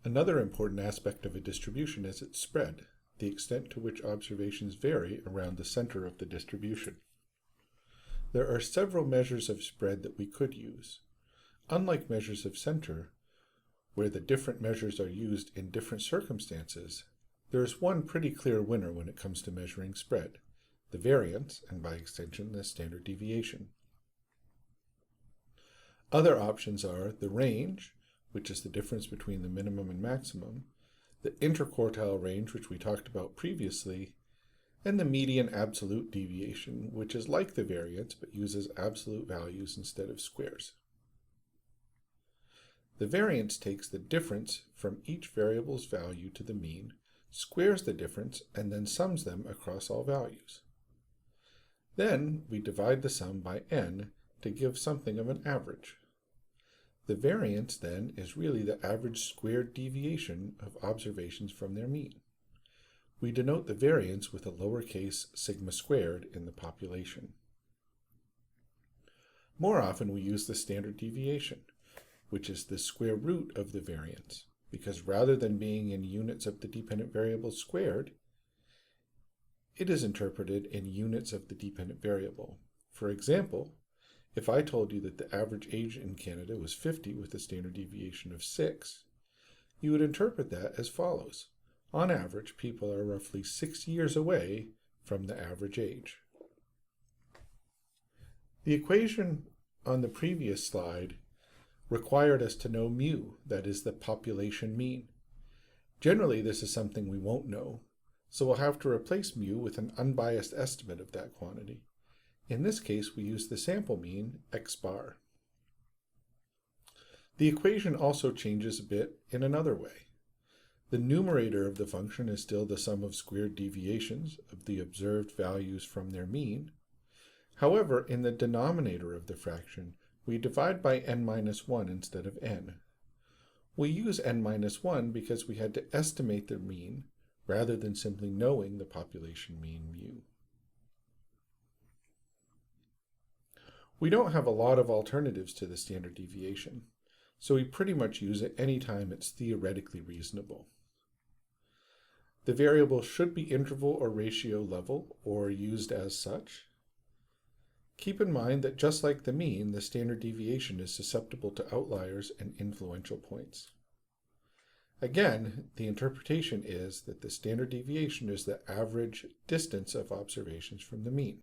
Another important aspect of a distribution is its spread, the extent to which observations vary around the center of the distribution. There are several measures of spread that we could use. Unlike measures of center, where the different measures are used in different circumstances, there is one pretty clear winner when it comes to measuring spread: the variance, and by extension, the standard deviation. Other options are the range, which is the difference between the minimum and maximum, the interquartile range, which we talked about previously, and the median absolute deviation, which is like the variance but uses absolute values instead of squares. The variance takes the difference from each variable's value to the mean, squares the difference, and then sums them across all values. Then we divide the sum by n to give something of an average. The variance, then, is really the average squared deviation of observations from their mean. We denote the variance with a lowercase sigma squared in the population. More often we use the standard deviation, which is the square root of the variance, because rather than being in units of the dependent variable squared, it is interpreted in units of the dependent variable. For example, if I told you that the average age in Canada was 50 with a standard deviation of 6, you would interpret that as follows. On average, people are roughly 6 years away from the average age. The equation on the previous slide required us to know mu, that is the population mean. Generally, this is something we won't know, so we'll have to replace mu with an unbiased estimate of that quantity. In this case, we use the sample mean, x bar. The equation also changes a bit in another way. The numerator of the function is still the sum of squared deviations of the observed values from their mean. However, in the denominator of the fraction, we divide by n-1 instead of n. We use n-1 because we had to estimate the mean rather than simply knowing the population mean mu. We don't have a lot of alternatives to the standard deviation, so we pretty much use it anytime it's theoretically reasonable. The variable should be interval or ratio level, or used as such. Keep in mind that just like the mean, the standard deviation is susceptible to outliers and influential points. Again, the interpretation is that the standard deviation is the average distance of observations from the mean.